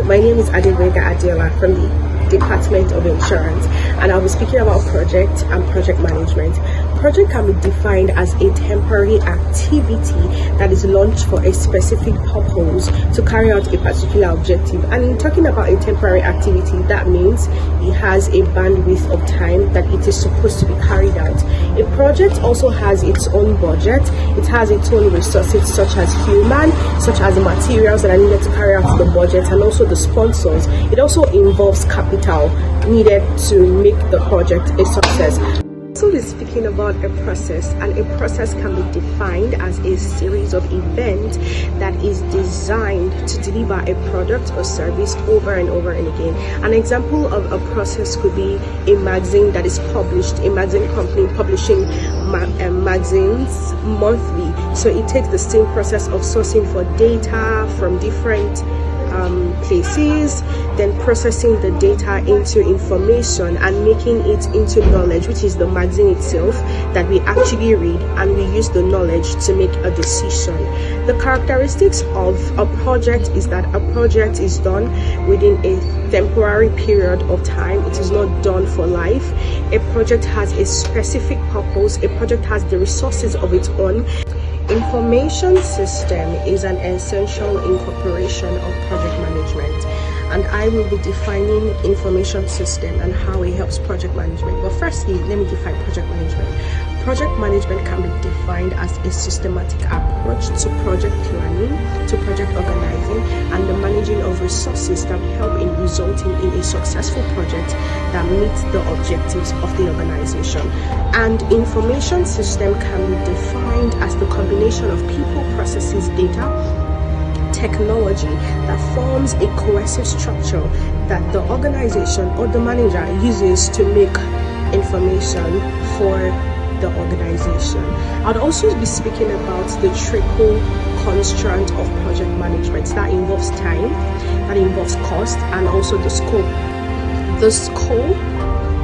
Hello, my name is Adegwega Adiola from the Department of Insurance, and I'll be speaking about project and project management. Project can be defined as a temporary activity that is launched for a specific purpose to carry out a particular objective. And in talking about a temporary activity, that means it has a bandwidth of time that it is supposed to be carried out. A project also has its own budget. It has its own resources, such as human, such as the materials that are needed to carry out the budget, and also the sponsors. It also involves capital needed to make the project a success. So we're speaking about a process, and a process can be defined as a series of events that is designed to deliver a product or service over and over and again. An example of a process could be a magazine that is published, a magazine company publishing magazines monthly. So it takes the same process of sourcing for data from different places, then processing the data into information and making it into knowledge, which is the magazine itself that we actually read, and we use the knowledge to make a decision. The characteristics of a project is that a project is done within a temporary period of time. It is not done for life. A project has a specific purpose. A project has the resources of its own. Information system is an essential incorporation of project management, and I will be defining information system and how it helps project management. But firstly, let me define project management. Project management can be defined as a systematic approach to project planning, to project organizing, and the managing of resources that help in resulting in a successful project that meets the objectives of the organization. And information system can be defined as the combination of people, processes, data, technology that forms a cohesive structure that the organization or the manager uses to make information for the organization. I'd also be speaking about the triple constraint of project management that involves time, that involves cost, and also the scope. The scope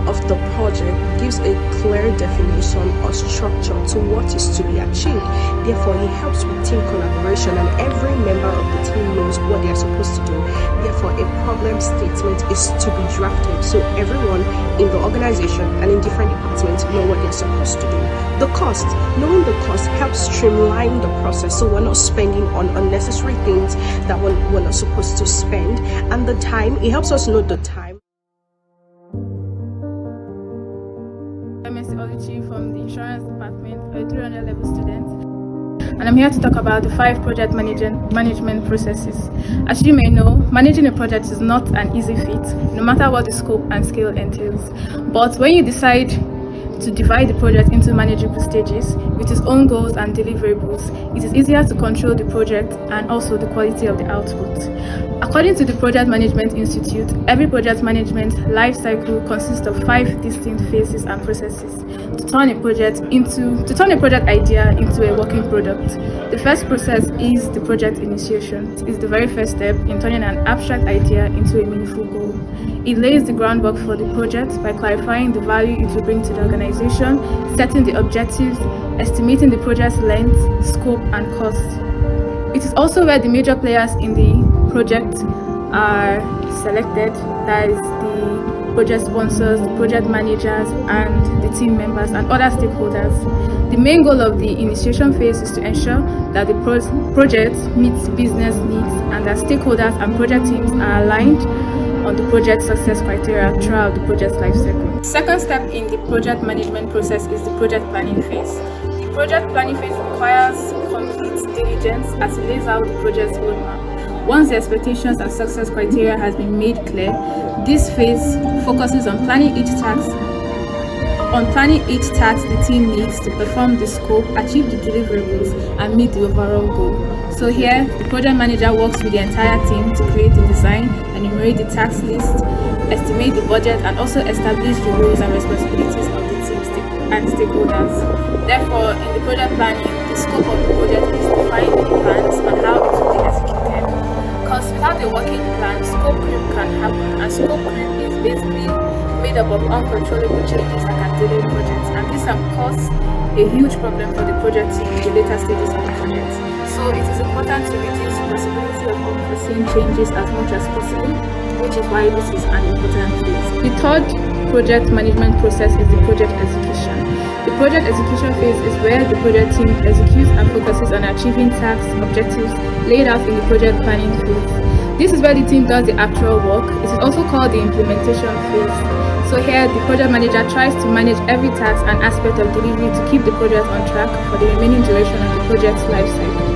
of the project gives a clear definition or structure to what is to be achieved. Therefore, it helps with team collaboration, and every member of the team knows what they are supposed to do. Therefore, a problem statement is to be drafted so everyone in the organization and in different departments know what they're supposed to do. The cost, knowing the cost helps streamline the process so we're not spending on unnecessary things that we're not supposed to spend. And the time, it helps us know the time. I'm Messi Oluchi from the Insurance Department, a 300 level student, and I'm here to talk about the 5 project management processes. As you may know, managing a project is not an easy feat, no matter what the scope and scale entails. But when you decide to divide the project into manageable stages with its own goals and deliverables, it is easier to control the project and also the quality of the output. According to the Project Management Institute, every project management life cycle consists of 5 distinct phases and processes to turn a project idea into a working product. The first process is the project initiation. It is the very first step in turning an abstract idea into a meaningful goal. It lays the groundwork for the project by clarifying the value it will bring to the organization, setting the objectives, estimating the project's length, scope, and cost. It is also where the major players in the project are selected, that is the project sponsors, the project managers, and the team members and other stakeholders. The main goal of the initiation phase is to ensure that the project meets business needs and that stakeholders and project teams are aligned on the project success criteria throughout the project lifecycle. Second step in the project management process is the project planning phase. The project planning phase requires complete diligence as it lays out the project's roadmap. Once the expectations and success criteria has been made clear, this phase focuses on planning each task the team needs to perform the scope, achieve the deliverables, and meet the overall goal. So here, the project manager works with the entire team to create the design, enumerate the task list, estimate the budget, and also establish the roles and responsibilities of the team and stakeholders. Therefore, in the project planning, the scope of the project is defined in advance and how it will be executed. Because without a working plan, scope creep can happen, and scope creep is basically made up of uncontrollable changes that can delayed projects, and this can cause a huge problem for the project team in the later stages of the project. So it is important to reduce the possibility of unforeseen changes as much as possible, which is why this is an important phase. The third project management process is the project execution. The project execution phase is where the project team executes and focuses on achieving tasks, objectives laid out in the project planning phase. This is where the team does the actual work. It is also called the implementation phase. So here, the project manager tries to manage every task and aspect of delivery to keep the project on track for the remaining duration of the project's life cycle.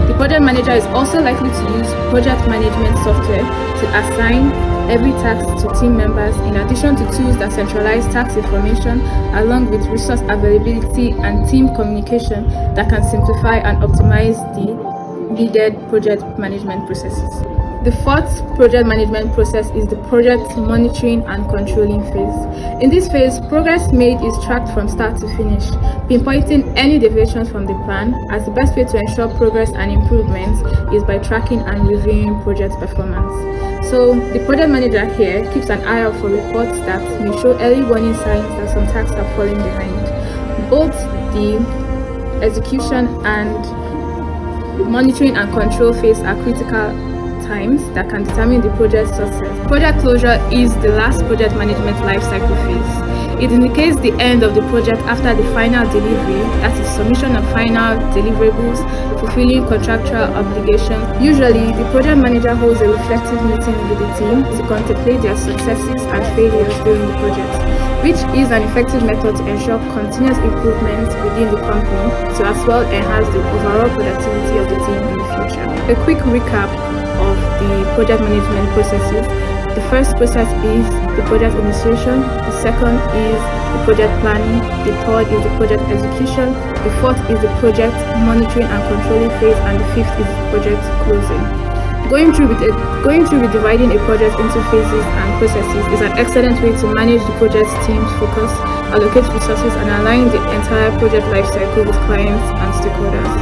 The project manager is also likely to use project management software to assign every task to team members, in addition to tools that centralize task information along with resource availability and team communication that can simplify and optimize the needed project management processes. The fourth project management process is the project monitoring and controlling phase. In this phase, progress made is tracked from start to finish, pinpointing any deviations from the plan, as the best way to ensure progress and improvements is by tracking and reviewing project performance. So the project manager here keeps an eye out for reports that may show early warning signs that some tasks are falling behind. Both the execution and monitoring and control phase are critical times that can determine the project's success. Project closure is the last project management lifecycle phase. It indicates the end of the project after the final delivery, that is submission of final deliverables, fulfilling contractual obligations. Usually, the project manager holds a reflective meeting with the team to contemplate their successes and failures during the project, which is an effective method to ensure continuous improvements within the company to as well enhance the overall productivity of the team in the future. A quick recap of the project management processes. The first process is the project initiation, the second is the project planning, the third is the project execution, the fourth is the project monitoring and controlling phase, and the fifth is project closing. Going through with dividing a project into phases and processes is an excellent way to manage the project team's focus, allocate resources, and align the entire project lifecycle with clients and stakeholders.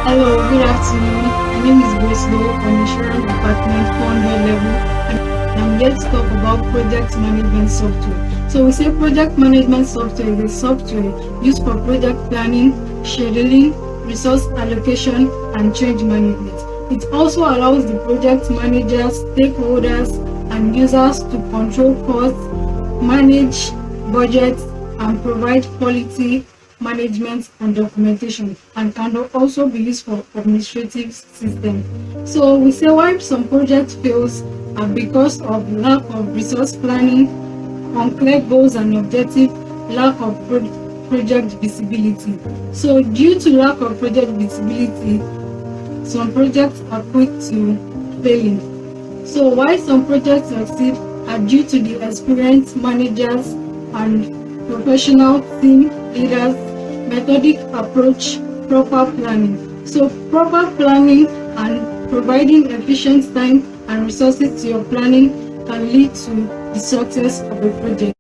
Hello, good afternoon. My name is Grace Lowe from Insurance Department 400 level, and I'm here to talk about project management software. So we say project management software is a software used for project planning, scheduling, resource allocation, and change management. It also allows the project managers, stakeholders, and users to control costs, manage budgets, and provide quality management and documentation, and can also be used for administrative system. So we say why some project fails are because of lack of resource planning, unclear goals and objectives, lack of project visibility. So due to lack of project visibility, some projects are quick to failing. So why some projects succeed are due to the experienced managers and professional team leaders, methodic approach, proper planning. So proper planning and providing efficient time and resources to your planning can lead to the success of a project.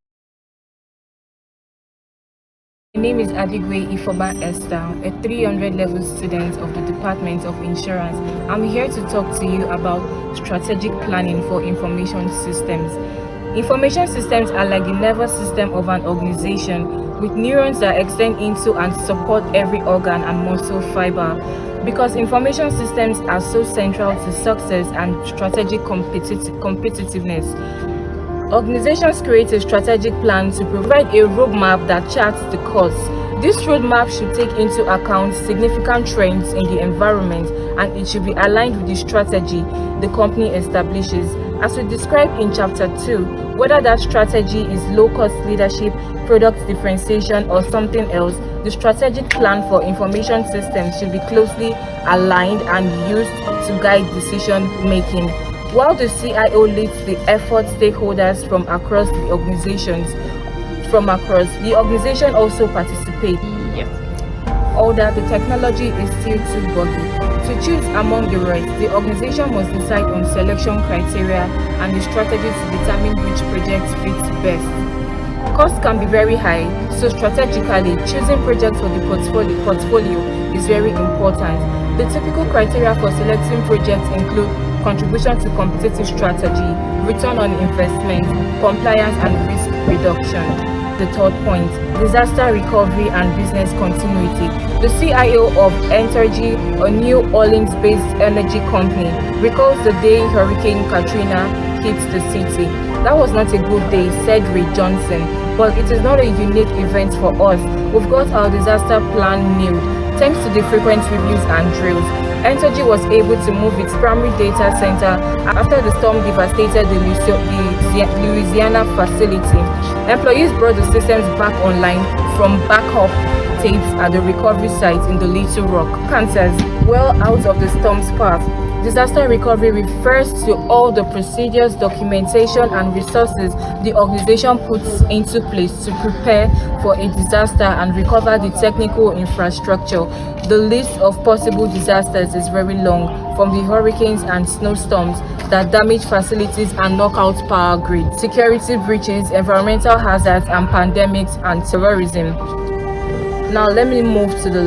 My name is Adigwe Ifoba Esther, a 300 level student of the Department of Insurance. I'm here to talk to you about strategic planning for information systems. Information systems are like the nervous system of an organization, with neurons that extend into and support every organ and muscle fiber. Because information systems are so central to success and strategic competitiveness, organizations create a strategic plan to provide a roadmap that charts the course. This roadmap should take into account significant trends in the environment, and it should be aligned with the strategy the company establishes. As we described in Chapter 2, whether that strategy is low-cost leadership, product differentiation, or something else, the strategic plan for information systems should be closely aligned and used to guide decision-making. While the CIO leads the effort, stakeholders from across the organization also participate. Although the technology is still too buggy. To choose among the rest, the organization must decide on selection criteria and the strategy to determine which project fits best. Costs can be very high, so strategically choosing projects for the portfolio is very important. The typical criteria for selecting projects include contribution to competitive strategy, return on investment, compliance and risk reduction. The third point, disaster recovery and business continuity. The CIO of Entergy, a New Orleans-based energy company, recalls the day Hurricane Katrina hit the city. That was not a good day, said Ray Johnson, but it is not a unique event for us. We've got our disaster plan nailed. Thanks to the frequent reviews and drills, Entergy was able to move its primary data center after the storm devastated the Louisiana facility. Employees brought the systems back online from backup tapes at the recovery site in the Little Rock, Kansas, well out of the storm's path. Disaster recovery refers to all the procedures, documentation, and resources the organization puts into place to prepare for a disaster and recover the technical infrastructure. The list of possible disasters is very long, from the hurricanes and snowstorms that damage facilities and knock out power grids, security breaches, environmental hazards, and pandemics and terrorism. Now let me move to the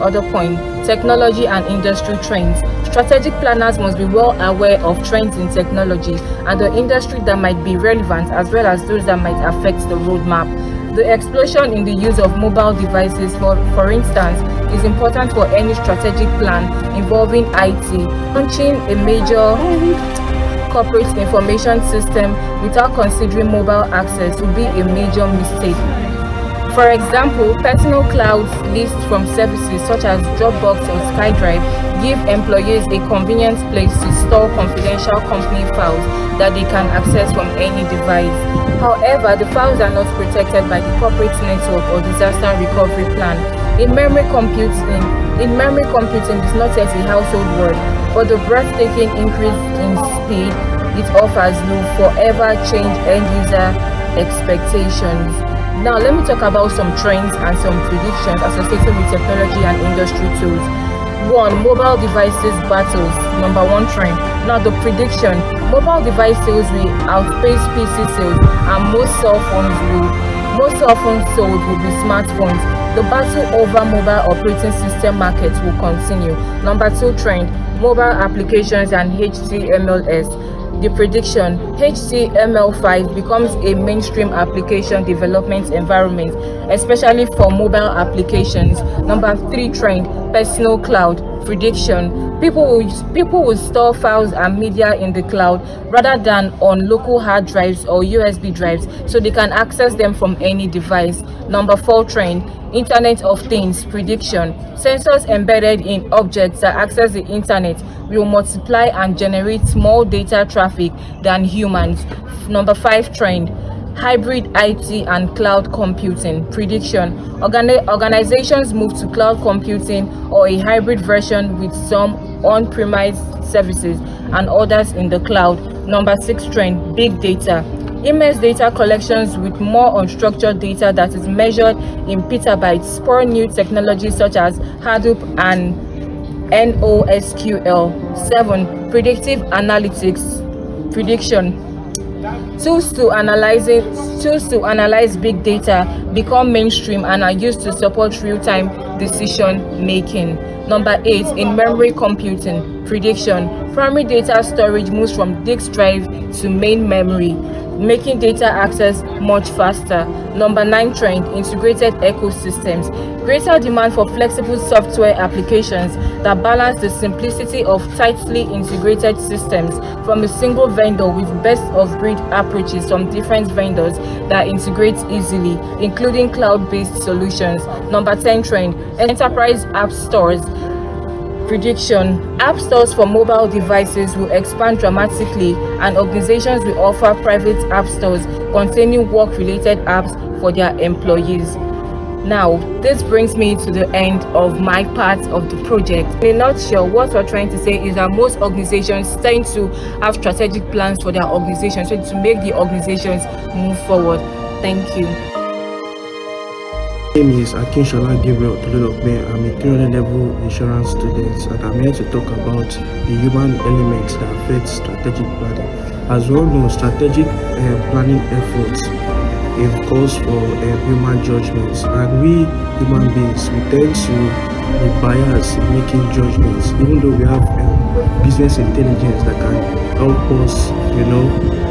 other point, technology and industry trends. Strategic planners must be well aware of trends in technology and the industry that might be relevant, as well as those that might affect the roadmap. The explosion in the use of mobile devices, for instance, is important for any strategic plan involving IT. Launching a major corporate information system without considering mobile access would be a major mistake. For example, personal clouds leased from services such as Dropbox or SkyDrive give employees a convenient place to store confidential company files that they can access from any device. However, the files are not protected by the corporate network or disaster recovery plan. In-memory computing is not yet a household word, but the breathtaking increase in speed it offers will forever change end-user expectations. Now, let me talk about some trends and some predictions associated with technology and industry tools. 1. Mobile devices battles. Number 1 trend. Now, the prediction: mobile device sales will outpace PC sales, and most cell phones sold will be smartphones. The battle over mobile operating system markets will continue. Number 2 trend: mobile applications and HTMLs. The prediction: HTML5 becomes a mainstream application development environment, especially for mobile applications. Number 3 trend: personal cloud. Prediction: people will store files and media in the cloud rather than on local hard drives or USB drives, so they can access them from any device. Number 4 trend: Internet of Things. Prediction: sensors embedded in objects that access the internet will multiply and generate more data traffic than humans. Number 5 trend: hybrid IT and cloud computing. Prediction: organizations move to cloud computing or a hybrid version with some on-premise services and others in the cloud. Number 6 trend: big data. Immense data collections with more unstructured data that is measured in petabytes spur new technologies such as Hadoop and NoSQL. 7. Predictive analytics. Prediction: tools to analyze big data become mainstream and are used to support real-time decision making. Number 8. In-memory computing. Prediction: primary data storage moves from disk drive to main memory, making data access much faster. Number 9 trend: integrated ecosystems. Greater demand for flexible software applications that balance the simplicity of tightly integrated systems from a single vendor with best-of-breed approaches from different vendors that integrate easily, including cloud-based solutions. Number 10 trend: enterprise app stores. Prediction: app stores for mobile devices will expand dramatically, and organizations will offer private app stores containing work-related apps for their employees. Now, this brings me to the end of my part of the project. In a nutshell, what we're trying to say is that most organizations tend to have strategic plans for their organizations, so to make the organizations move forward. Thank you. My name is Akinshola Gabriel Tolulokme. I'm a 300 level insurance student, and I'm here to talk about the human elements that affect strategic planning. As we all know, strategic planning efforts calls for human judgments, and we human beings, we tend to be biased in making judgments, even though we have business intelligence that can help us,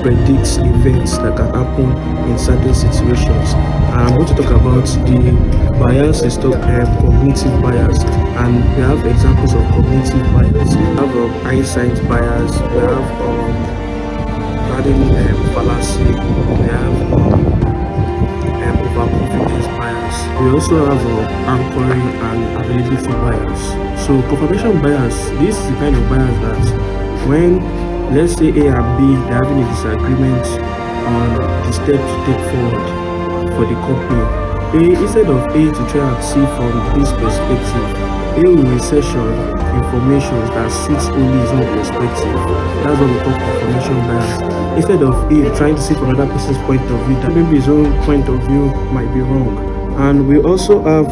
predicts events that can happen in certain situations. I'm going to talk about the bias is cognitive bias, and we have examples of cognitive bias. We have hindsight bias, we have padding fallacy, we have overconfidence bias. We also have anchoring and availability bias. So confirmation bias, this is the kind of bias that when, let's say, A and B, they're having a disagreement on the step to take forward for the company, instead of A to try and see from B's perspective, A will research on information that suits only his own perspective. That's what we call confirmation bias. Instead of A trying to see from another person's point of view, that maybe his own point of view might be wrong. And we also have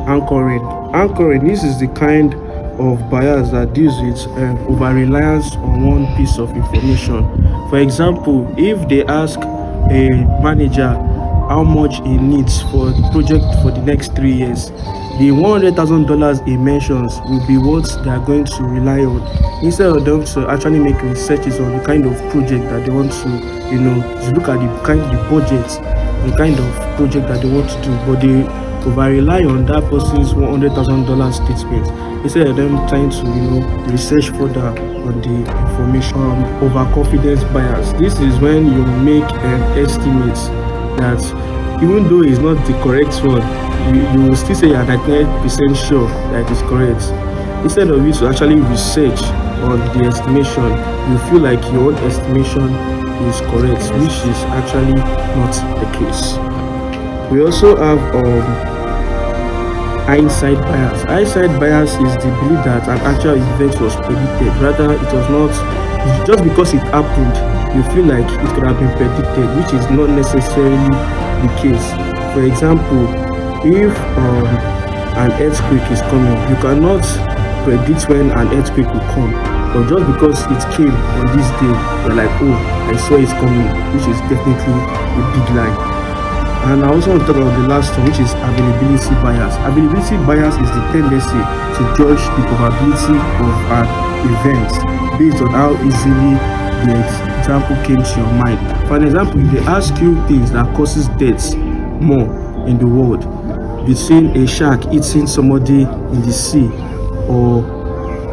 anchoring. Anchoring, this is the kind of bias that deals with over-reliance on one piece of information. For example, if they ask a manager how much he needs for the project for the next 3 years, the $100,000 he mentions will be what they are going to rely on, instead of them to actually make researches on the kind of project that they want to, to look at the budget, the kind of project that they want to do. But they over rely on that person's $100,000 statement instead of them trying to research further on the information. Overconfidence bias, this is when you make estimates that even though it's not the correct one, you will still say you're 99% sure that it is correct. Instead of you to actually research on the estimation, you feel like your own estimation is correct, which is actually not the case. We also have hindsight bias. Hindsight bias is the belief that an actual event was predicted. Rather, it was not. Just because it happened, you feel like it could have been predicted, which is not necessarily the case. For example, if an earthquake is coming, you cannot predict when an earthquake will come. But just because it came on this day, you're like, oh, I saw it coming, which is definitely a big lie. And I also want to talk about the last one, which is availability bias. Availability bias is the tendency to judge the probability of an event based on how easily the example came to your mind. For an example, if they ask you things that causes deaths more in the world, between a shark eating somebody in the sea or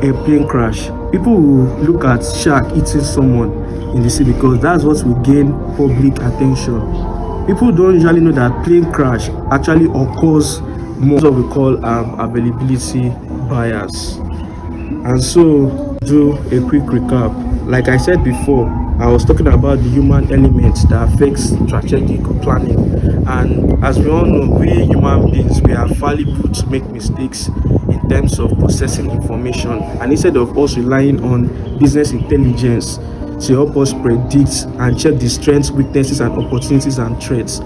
a plane crash, people will look at shark eating someone in the sea because that's what will gain public attention. People don't usually know that plane crash actually occurs more. That's what we call availability bias. And so, do a quick recap. Like I said before, I was talking about the human element that affects strategic planning. And as we all know, we human beings, we are fallible to make mistakes in terms of processing information. And instead of us relying on business intelligence to help us predict and check the strengths, weaknesses, and opportunities and threats,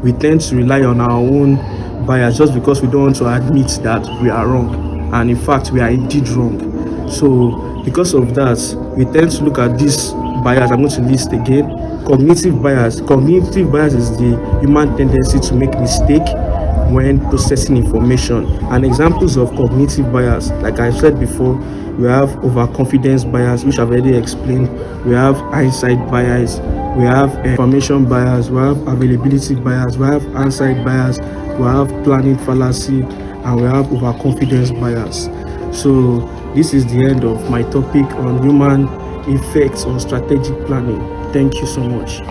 we tend to rely on our own bias just because we don't want to admit that we are wrong. And in fact, we are indeed wrong. So because of that, we tend to look at this bias. I'm going to list again. Cognitive bias. Cognitive bias is the human tendency to make mistake when processing information. And examples of cognitive bias, like I said before, we have overconfidence bias, which I've already explained. We have hindsight bias, we have information bias, we have availability bias, we have hindsight bias, we have planning fallacy, and we have overconfidence bias. So this is the end of my topic on human effects on strategic planning. Thank you so much.